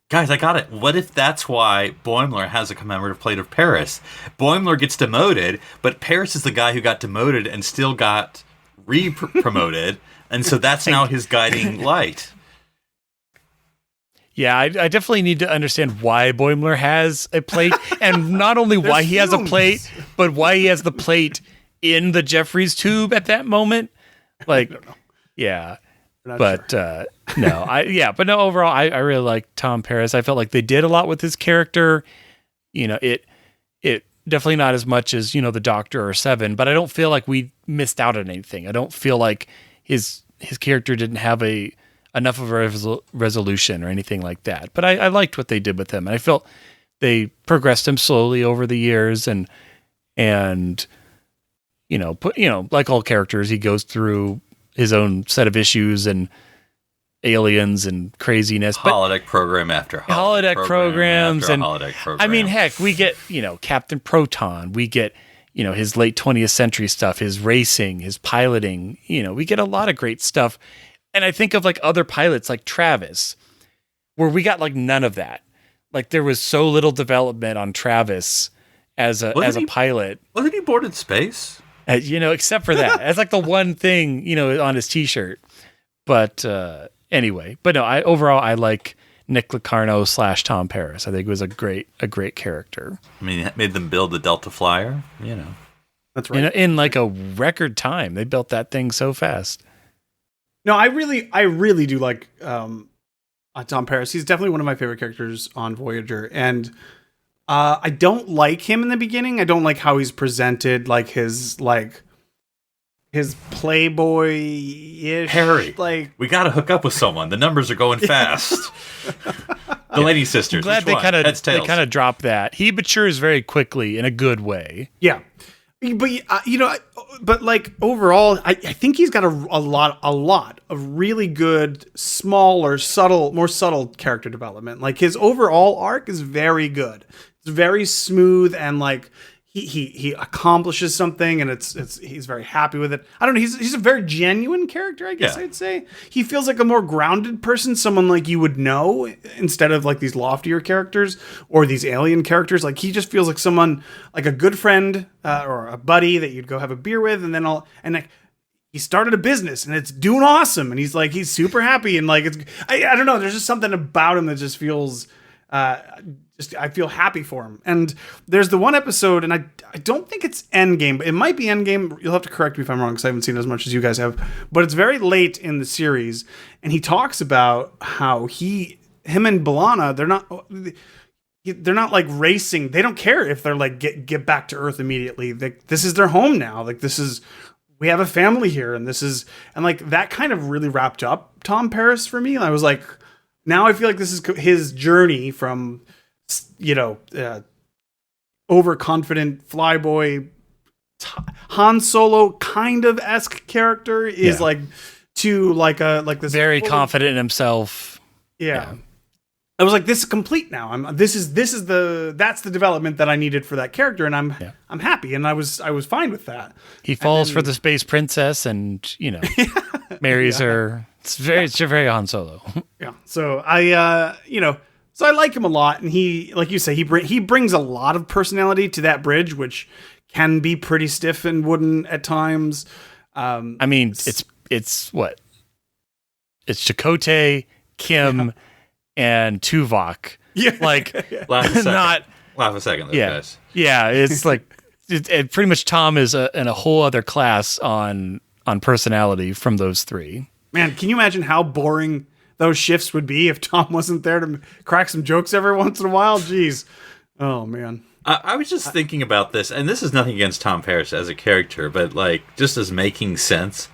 Guys, I got it. What if that's why Boimler has a commemorative plate of Paris? Boimler gets demoted, but Paris is the guy who got demoted and still got re-promoted, and so that's now his guiding light. Yeah, I definitely need to understand why Boimler has a plate, and not only why he has a plate, but why he has the plate in the Jeffries tube at that moment. Like, yeah. But sure. But overall, I really like Tom Paris. I felt like they did a lot with his character. It definitely not as much as, the Doctor or Seven, but I don't feel like we missed out on anything. I don't feel like his character didn't have enough of a resolution or anything like that. But I liked what they did with him, and I felt they progressed him slowly over the years, and like all characters, he goes through his own set of issues and aliens and craziness. Holodeck program after holodeck programs after and holodeck program. I mean, heck, we get, Captain Proton, we get, his late 20th century stuff, his racing, his piloting, we get a lot of great stuff. And I think of like other pilots like Travis, where we got like none of that. Like there was so little development on Travis as a pilot. Wasn't he boarded space? Except for that. That's like the one thing, on his t-shirt. But anyway, but no, I like Nick Locarno / Tom Paris. I think it was a great character. I mean, it made them build the Delta Flyer, That's right. In like a record time. They built that thing so fast. No, I really do like Tom Paris. He's definitely one of my favorite characters on Voyager. And I don't like him in the beginning. I don't like how he's presented, like his playboy-ish. Harry, we got to hook up with someone. The numbers are going fast. The Lady Sisters. I'm glad they kind of dropped that. He matures very quickly in a good way. Yeah. But like overall, I think he's got a lot of really good, more subtle character development. Like his overall arc is very good. It's very smooth, and like he accomplishes something, and he's very happy with it. I don't know. He's a very genuine character, I guess I'd say. He feels like a more grounded person, someone like you would know, instead of like these loftier characters or these alien characters. Like he just feels like someone, like a good friend or a buddy that you'd go have a beer with, and he started a business and it's doing awesome, and he's super happy, and like I don't know. There's just something about him that just feels I feel happy for him. And there's the one episode, and I don't think it's Endgame, but it might be Endgame. You'll have to correct me if I'm wrong, because I haven't seen it as much as you guys have. But it's very late in the series, and he talks about how him and B'Elanna, they're not like racing. They don't care if they're like get back to Earth immediately. This is their home now. Like we have a family here, and like that kind of really wrapped up Tom Paris for me. And I was like, now I feel like this is his journey from, overconfident flyboy Han Solo kind of esque character is like to like this very confident in himself. Yeah. I was like, this is complete now. That's the development that I needed for that character, and I'm happy, and I was fine with that. He falls for the space princess, and marries her. It's very Han Solo. Yeah. So I like him a lot, and he, like you say, he brings a lot of personality to that bridge, which can be pretty stiff and wooden at times. I mean, it's what? It's Chakotay, Kim, and Tuvok. Yeah. Like, Laugh a second, those guys. Yeah, it's like it pretty much Tom is in a whole other class on personality from those three. Man, can you imagine how boring those shifts would be if Tom wasn't there to crack some jokes every once in a while? Jeez. Oh, man. I was just thinking about this, and this is nothing against Tom Paris as a character, but like just as making sense.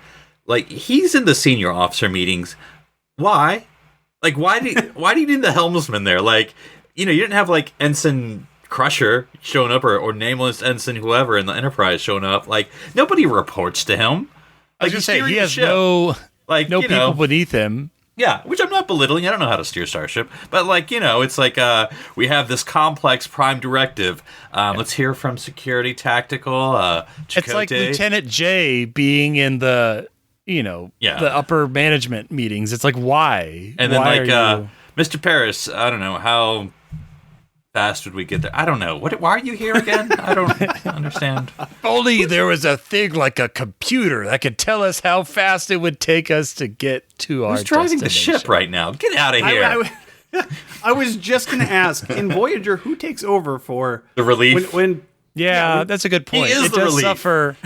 Like, he's in the senior officer meetings. Why? Like, why do you need the helmsman there? Like, you didn't have like Ensign Crusher showing up or nameless Ensign whoever in the Enterprise showing up. Like, nobody reports to him. Like, I say, he has no people beneath him. Yeah, which I'm not belittling. I don't know how to steer Starship. But, like, it's like we have this complex prime directive. Let's hear from Security Tactical. It's like Lieutenant J being in the upper management meetings. It's like, why? And then, Mr. Paris, I don't know, how fast would we get there? I don't know. Why are you here again? I don't understand. If only there was a thing like a computer that could tell us how fast it would take us to get to our destination. Who's driving the ship right now? Get out of here. I was just going to ask, in Voyager, who takes over for the relief? That's a good point. He is the relief.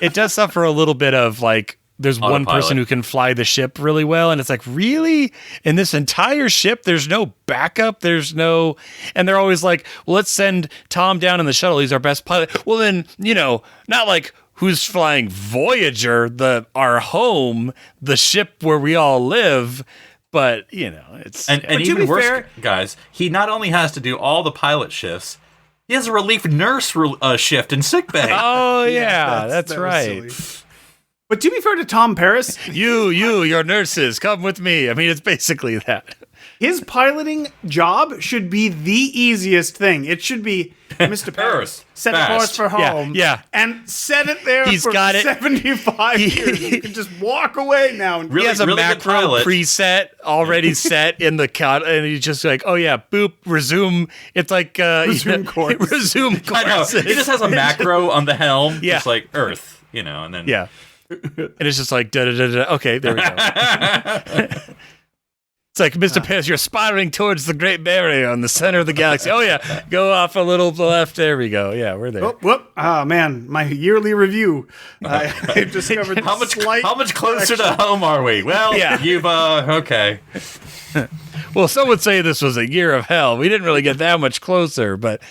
It does suffer a little bit of like, there's one person who can fly the ship really well, and it's like, really? In this entire ship, there's no backup, and they're always like, well, let's send Tom down in the shuttle, he's our best pilot. Well, then, not like who's flying Voyager, our home, the ship where we all live, but, it's... And even worse, guys, he not only has to do all the pilot shifts, he has a relief nurse shift in sickbay. Oh, yeah, that's right. But to be fair to Tom Paris, your nurses, come with me. I mean, it's basically that. His piloting job should be the easiest thing. It should be, Mr. Paris, set a course for home. Yeah. And set it there for 75 years. You can just walk away now. And he has a macro preset already set in the count, and he's just like, oh yeah, boop, resume. It's like resume course. Resume course. He just has a macro on the helm, just like Earth, and then and it's just like da da da da. Okay, there we go. It's like, Mr. Paris, you're spiraling towards the Great Barrier in the center of the galaxy. Oh yeah, go off a little to the left. There we go. Yeah, we're there. Whoop. Oh man, my yearly review. I've discovered how much closer to home are we? Well, you've okay. Well, some would say this was a year of hell. We didn't really get that much closer, but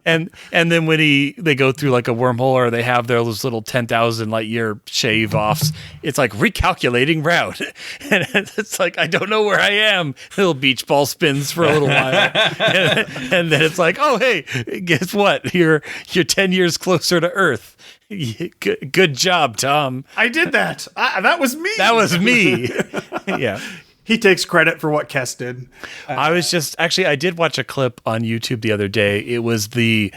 and then when they go through like a wormhole, or they have those little 10,000 light year shave offs, it's like recalculating route, and it's like, I don't know where I am. Little beach ball spins for a little while, and then it's like, oh hey, guess what? You're 10 years closer to Earth. Good job, Tom. I did that. That was me. That was me. Yeah. He takes credit for what Kess did. I did watch a clip on YouTube the other day. It was the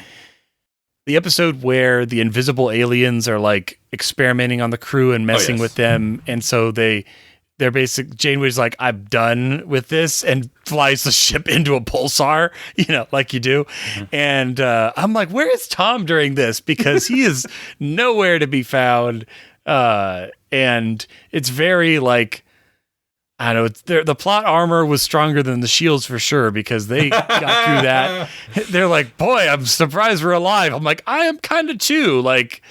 episode where the invisible aliens are like experimenting on the crew and messing with them. And so they're Janeway's like, I'm done with this, and flies the ship into a pulsar, like you do. Mm-hmm. And I'm like, where is Tom during this? Because he is nowhere to be found. And it's very like, I know the plot armor was stronger than the shields for sure because they got through that. They're like, boy, I'm surprised we're alive. I'm like, I am kind of too. Like,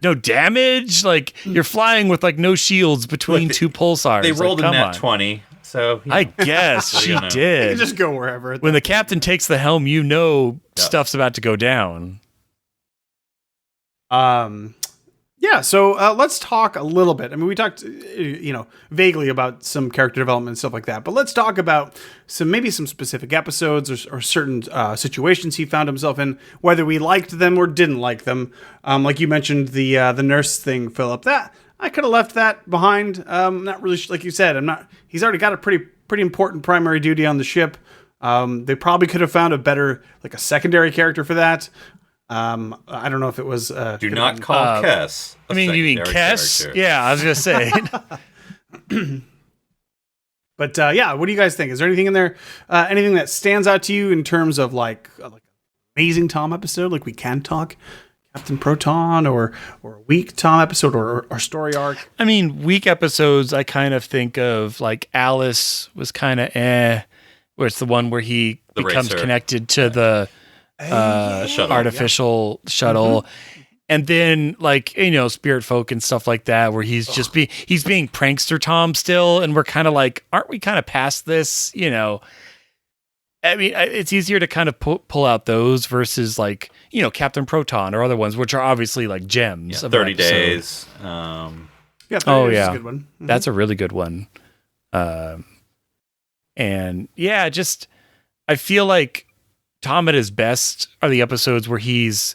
no damage. Like, you're flying with like no shields between two pulsars. They rolled like, a come nat on. 20, so I guess she You can did. just go wherever. When the captain takes the helm, stuff's about to go down. Yeah, so let's talk a little bit. I mean, we talked, vaguely about some character development and stuff like that, but let's talk about maybe some specific episodes or certain situations he found himself in, whether we liked them or didn't like them. Like you mentioned, the nurse thing, Philip. That I could have left that behind. Not really, like you said. He's already got a pretty important primary duty on the ship. They probably could have found a better, like a secondary character for that. I don't know if it was. Do not call Kess. You mean Kess? Character. Yeah, I was gonna say. But yeah, what do you guys think? Is there anything in there, anything that stands out to you in terms of like amazing Tom episode, like we can talk Captain Proton, or a weak Tom episode, or story arc? I mean, weak episodes. I kind of think of like Alice was kind of where it's the one where he becomes racer. Connected to the shuttle. artificial shuttle. And then like, Spirit Folk and stuff like that, where he's just he's being prankster Tom still. And we're kind of like, aren't we kind of past this? I mean, it's easier to kind of pull out those versus like, Captain Proton or other ones, which are obviously like gems. Yeah, of an 30 episode. days. Yeah, Oh, is yeah. a good one. Mhm. That's a really good one. And yeah, just, I feel like Tom at his best are the episodes where he's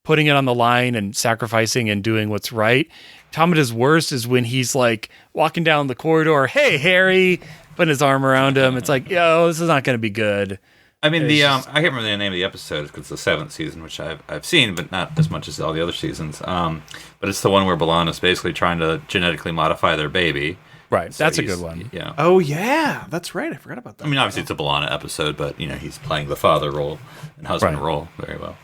putting it on the line and sacrificing and doing what's right. Tom at his worst is when he's like walking down the corridor, hey, Harry, putting his arm around him. It's like, yo, this is not going to be good. I mean, I can't remember the name of the episode because it's the 7th season, which I've seen, but not as much as all the other seasons. But it's the one where B'Elanna's basically trying to genetically modify their baby. Right. So That's a good one. Yeah. Oh yeah, that's right. I forgot about that. I mean, obviously it's a B'Elanna episode, but he's playing the father role and husband Right. role very well.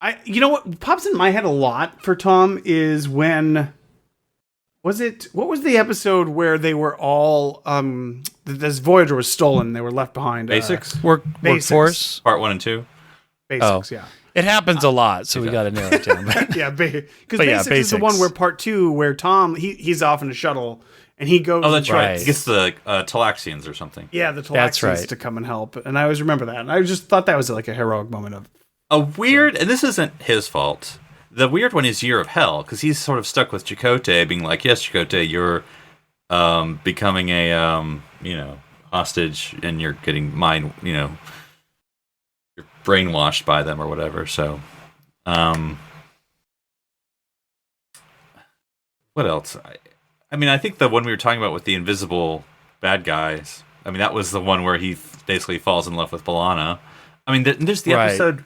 What pops in my head a lot for Tom is what was the episode where they were all this Voyager was stolen, they were left behind. Basics, Basics. Workforce. part 1 and 2. Basics, yeah. It happens a lot, so we got to narrow it down. Yeah, because But yeah, Basics is the one Basics. where part 2, where Tom he's off in a shuttle and he goes. Oh, that's right. Right. He gets the Talaxians or something. Yeah, the That's Talaxians right. to come and help, and I always remember that. And I just thought that was like a heroic moment of. A weird, and this isn't his fault. The weird one is Year of Hell, because he's sort of stuck with Chakotay, being like, yes, Chakotay, you're becoming a, hostage, and you're getting you're brainwashed by them or whatever, so. What else? I mean, I think the one we were talking about with the invisible bad guys, I mean, that was the one where he basically falls in love with B'Elanna. I mean, there's the Right. episode,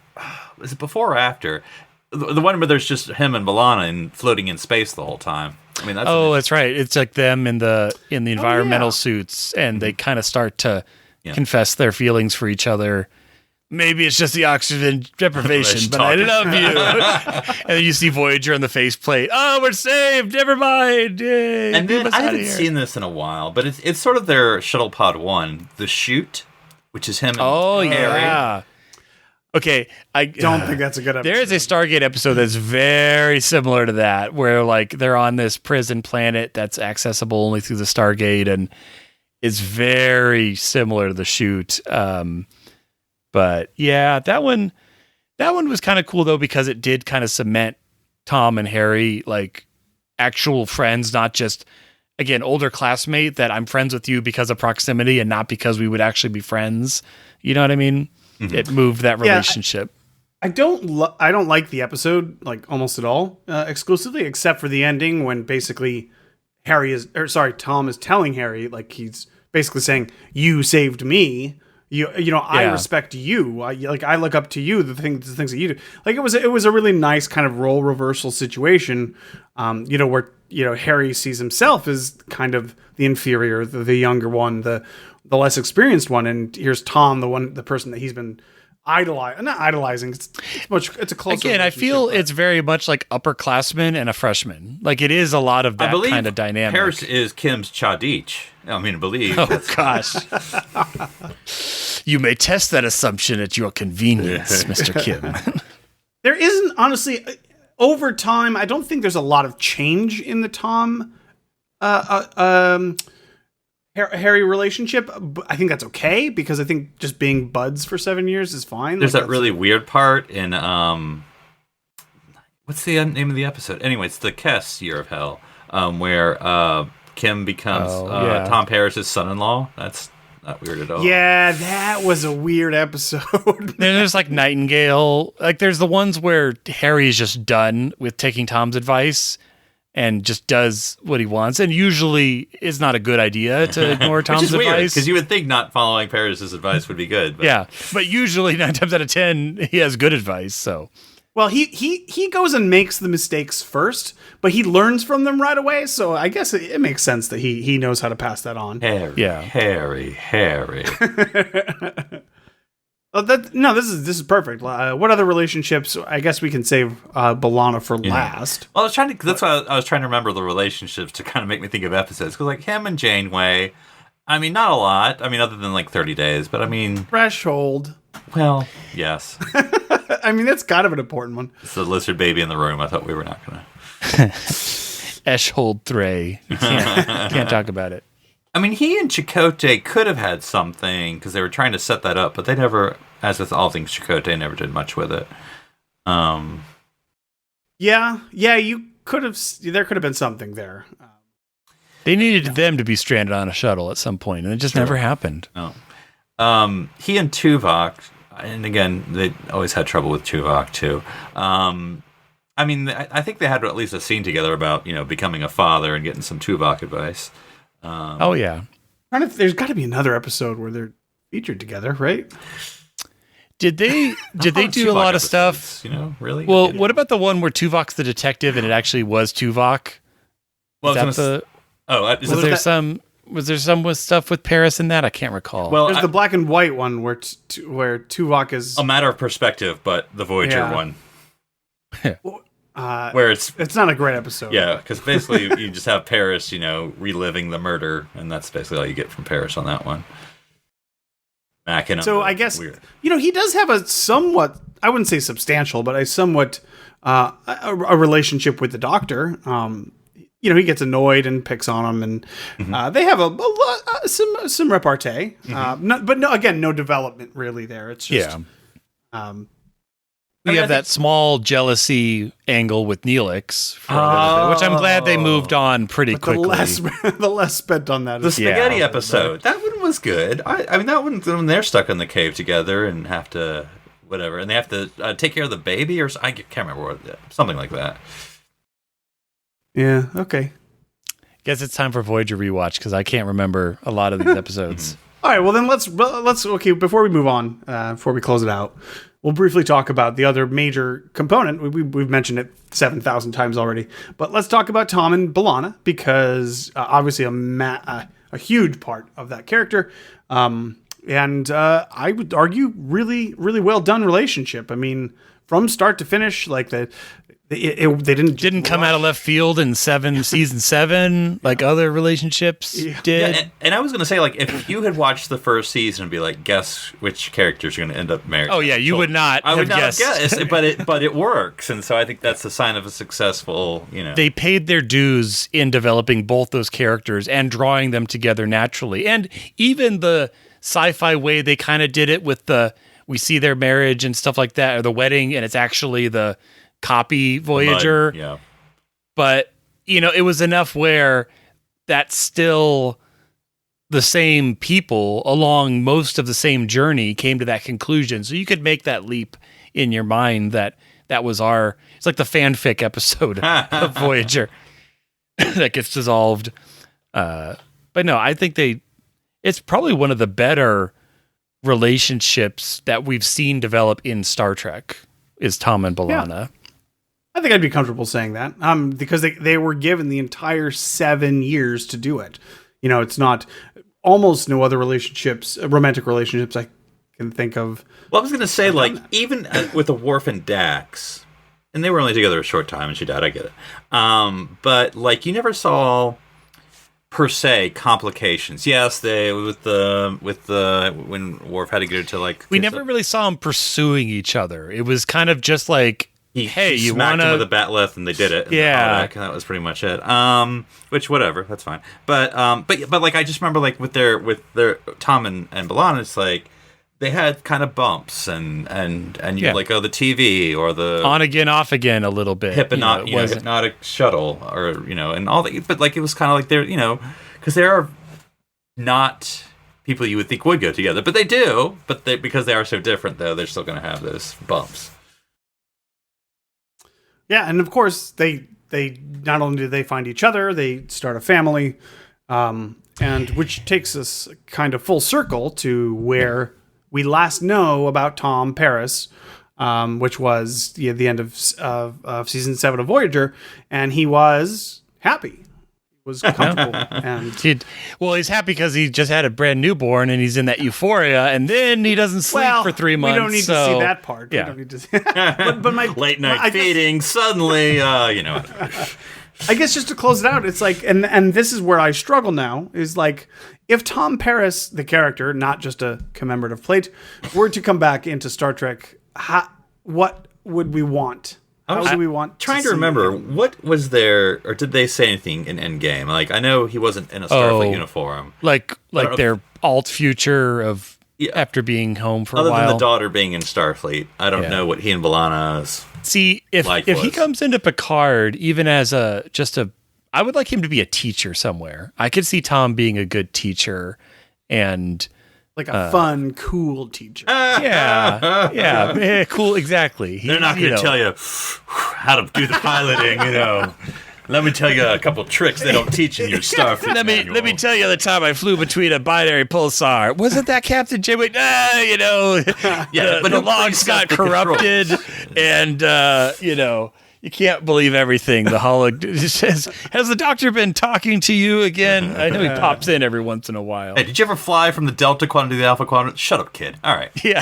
is it before or after? The one where there's just him and B'Elanna and floating in space the whole time. I mean, that's That's right. It's like them in the environmental yeah. suits, and they kind of start to Yeah. confess their feelings for each other. Maybe it's just the oxygen deprivation, but I talking. love you. And then you see Voyager on the faceplate. Oh, we're saved. Never mind. Yay. And Keep then us I outta haven't here. seen this in a while, but it's sort of their Shuttle Pod 1, the shoot, which is him and Oh, Harry. yeah. Okay. I Don't think that's a good episode. There is a Stargate episode that's very similar to that, where like they're on this prison planet that's accessible only through the Stargate, and it's very similar to the shoot. But yeah, that one was kind of cool though, because it did kind of cement Tom and Harry like actual friends, not just again older classmate that I'm friends with you because of proximity and not because we would actually be friends. You know what I mean? Mm-hmm. It moved that Yeah, relationship. I don't like the episode like almost at all, exclusively except for the ending when basically Tom is telling Harry, like he's basically saying, "You saved me. I Yeah. respect you. I look up to you. The things that you do." Like it was a really nice kind of role reversal situation, where Harry sees himself as kind of the inferior, the younger one, the less experienced one, and here's Tom, the person that he's been not idolizing. It's a close. Again, I feel it's very much like upperclassmen and a freshman. Like it is a lot of that kind of dynamic. Paris is Kim's Chadich. I mean, I believe. Oh gosh. You may test that assumption at your convenience, Mr. Kim. There isn't, honestly, over time, I don't think there's a lot of change in the Tom Harry relationship. But I think that's okay, because I think just being buds for 7 years is fine. There's that really weird part in, what's the name of the episode? Anyway, it's the Kess Year of Hell, where Kim becomes Tom Paris's son-in-law. That's not weird at all. Yeah, that was a weird episode. There's like Nightingale. Like there's the ones where Harry's just done with taking Tom's advice and just does what he wants, and usually is not a good idea to ignore Tom's advice. Because you would think not following Paris's advice would be good. But. Yeah, but usually 9 times out of 10 he has good advice. So. Well, he goes and makes the mistakes first, but he learns from them right away. So I guess it makes sense that he knows how to pass that on. Harry. This is perfect. What other relationships? I guess we can save B'Elanna for last. Well, that's why I was trying to remember the relationships to kind of make me think of episodes, because like him and Janeway, I mean, not a lot. I mean, other than like 30 days, but I mean, Threshold. Well, yes. I mean, that's kind of an important one. It's the lizard baby in the room. I thought we were not going to. Eshhold Thray. You can't talk about it. I mean, he and Chakotay could have had something, because they were trying to set that up, but they never, as with all things Chakotay, never did much with it. Yeah, you could have. There could have been something there. They needed them to be stranded on a shuttle at some point, and it just never happened. No. He and Tuvok, and again, they always had trouble with Tuvok too. I mean, I think they had at least a scene together about becoming a father and getting some Tuvok advice. Oh yeah, there's got to be another episode where they're featured together, right? Did they do a lot of stuff? Really? Well, what about the one where Tuvok's the detective and it actually was Tuvok? Was there some stuff with Paris in that? I can't recall. Well, there's the black and white one where Tuvok is a matter of perspective, but the Voyager one. Where it's not a great episode. Yeah, because basically you just have Paris, reliving the murder, and that's basically all you get from Paris on that one. So I guess weird. He does have a somewhat, I wouldn't say substantial, but a somewhat a relationship with the Doctor. He gets annoyed and picks on him, and they have some repartee. No development really there. It's just we have that small jealousy angle with Neelix, which I'm glad they moved on pretty quickly. The less spent on that. The spaghetti episode, that one was good. I mean, that one when they're stuck in the cave together and have to whatever, and they have to take care of the baby, or I can't remember what, something like that. Yeah. Okay. Guess it's time for Voyager rewatch, because I can't remember a lot of these episodes. All right. Well, then let's okay. Before we move on, before we close it out, we'll briefly talk about the other major component. We've mentioned it 7,000 times already, but let's talk about Tom and B'Elanna, because obviously a huge part of that character, and I would argue really, really well done relationship. I mean, from start to finish, like they didn't come out of left field in season 7 like other relationships did. Yeah, and I was going to say, like, if you had watched the first season and be like, guess which characters are going to end up married. Oh yeah, you would not. I would not guessed. guess, but it works, and so I think that's a sign of a successful. They paid their dues in developing both those characters and drawing them together naturally, and even the sci-fi way they kind of did it with we see their marriage and stuff like that, or the wedding, and it's actually the copy Voyager. Yeah. But, it was enough where that's still the same people along most of the same journey came to that conclusion. So you could make that leap in your mind that was it's like the fanfic episode of Voyager that gets dissolved. But no, I think it's probably one of the better relationships that we've seen develop in Star Trek is Tom and B'Elanna. Yeah. I think I'd be comfortable saying that, because they were given the entire 7 years to do it. It's not almost no other relationships, romantic relationships I can think of. Well, I was going to say, like, even with the Worf and Dax, and they were only together a short time, and she died. I get it. But like, you never saw per se complications. Yes, they with the when Worf had to get her to like. We never really saw them pursuing each other. It was kind of just like, hey, he you smacked want him with a batleth, and they did it. Yeah, and that was pretty much it. Which whatever, that's fine. But like I just remember like with their Tom and B'Elanna, it's like they had kind of bumps and you like the TV or the on again, off again a little bit. Hypnotic shuttle or and all that. But like it was kind of like they're because they are not people you would think would go together, but they do. But because they are so different, though, they're still going to have those bumps. Yeah, and of course they not only do they find each other, they start a family, and which takes us kind of full circle to where we last know about Tom Paris, which was the end of season 7 of Voyager, and he was happy, was comfortable, and he's happy because he just had a brand newborn and he's in that euphoria, and then he doesn't sleep for 3 months. We don't need to see that part. Yeah. We don't need to see but my late night feeding suddenly, I guess just to close it out, it's like, and this is where I struggle now, is like, if Tom Paris, the character, not just a commemorative plate, were to come back into Star Trek, what would we want? How do we want? Trying to remember, what was there, or did they say anything in Endgame? Like, I know he wasn't in a Starfleet uniform. Like their alt future of after being home for a while. Other than the daughter being in Starfleet, I don't know what he and B'Elanna's. See, if he comes into Picard, even as I would like him to be a teacher somewhere. I could see Tom being a good teacher and like a fun, cool teacher. Yeah, cool, exactly. They're not going to tell you how to do the piloting, Let me tell you a couple tricks they don't teach in your Starfleet manual. Let me tell you the time I flew between a binary pulsar. Wasn't that Captain Janeway? The logs got corrupted, and you can't believe everything. The holog says, "Has the doctor been talking to you again?" I know he pops in every once in a while. Hey, did you ever fly from the Delta Quadrant to the Alpha Quadrant? Shut up, kid. All right. Yeah.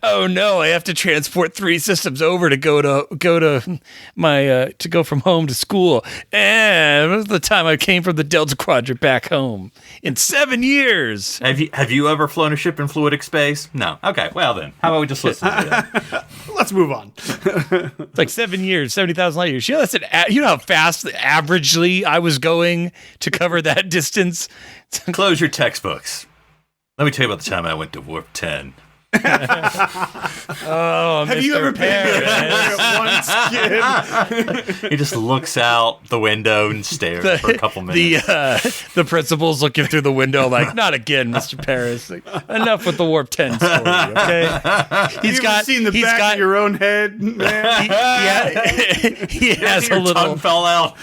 Oh no! I have to transport 3 systems over to go to my to go from home to school. And it was the time I came from the Delta Quadrant back home in 7 years. Have you ever flown a ship in fluidic space? No. Okay. Well then, how about we just listen to that? Let's move on. It's like 7 years, 70,000 light years. You know how fast averagely I was going to cover that distance. Close your textbooks. Let me tell you about the time I went to Warp 10. Oh, have you ever been once, kid? He just looks out the window and stares for a couple minutes. The principal's looking through the window like, not again, Mr. Paris. Like, enough with the Warp 10 story, okay? He's seen the back of your own head, man. He has a little tongue fell out.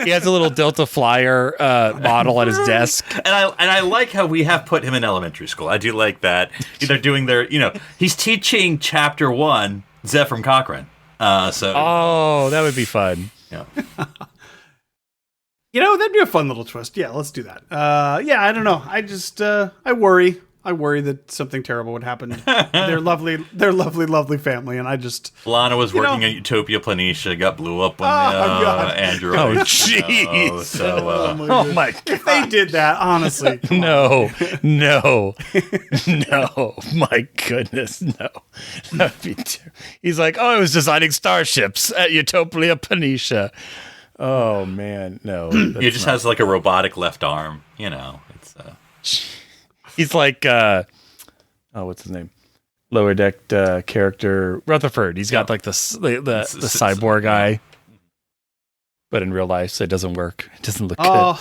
He has a little Delta Flyer model on his desk. And I like how we have put him in elementary school. I do like that. They're doing their, he's teaching chapter 1, Zephram Cochrane. Oh, that would be fun. Yeah. That'd be a fun little twist. Yeah, let's do that. I don't know. I just, I worry that something terrible would happen. They're lovely, lovely family, and I just... Lana was working at Utopia Planitia, got blew up when Andrew... Oh, jeez. Oh, my God. If they did that, honestly. No. My goodness, no. That'd be He's like, I was designing starships at Utopia Planitia. Oh, man, no. He just has like a robotic left arm, It's... He's like, what's his name? Lower Deck character Rutherford. He's got like the cyborg eye, but in real life, so it doesn't work. It doesn't look good.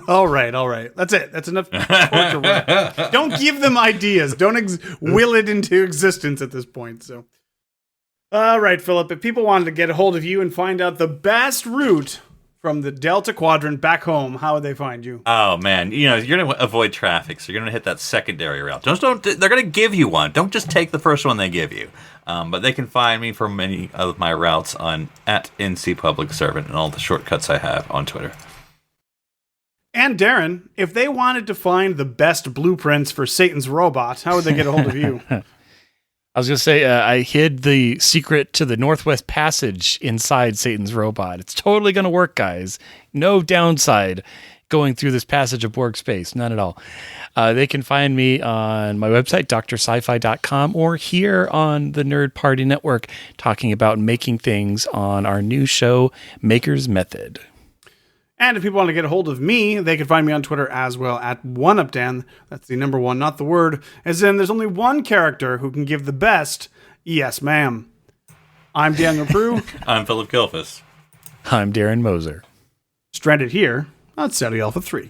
All right. That's it. That's enough torture work. Don't give them ideas. Don't will it into existence at this point. So, all right, Philip. If people wanted to get a hold of you and find out the best route from the Delta Quadrant back home, how would they find you? Oh man, you're going to avoid traffic, so you're going to hit that secondary route. They're going to give you one. Don't just take the first one they give you. But they can find me for many of my routes on @NC Public Servant and all the shortcuts I have on Twitter. And Darren, if they wanted to find the best blueprints for Satan's robot, how would they get a hold of you? I was going to say, I hid the secret to the Northwest Passage inside Satan's robot. It's totally going to work, guys. No downside going through this passage of Borg space. None at all. They can find me on my website, drsci-fi.com, or here on the Nerd Party Network, talking about making things on our new show, Maker's Method. And if people want to get a hold of me, they can find me on Twitter as well at 1UpDan. That's the number one, not the word. As in, there's only one character who can give the best yes, ma'am. I'm Daniel Prue. I'm Philip Kilfus. I'm Darren Moser. Stranded here on SETI Alpha 3.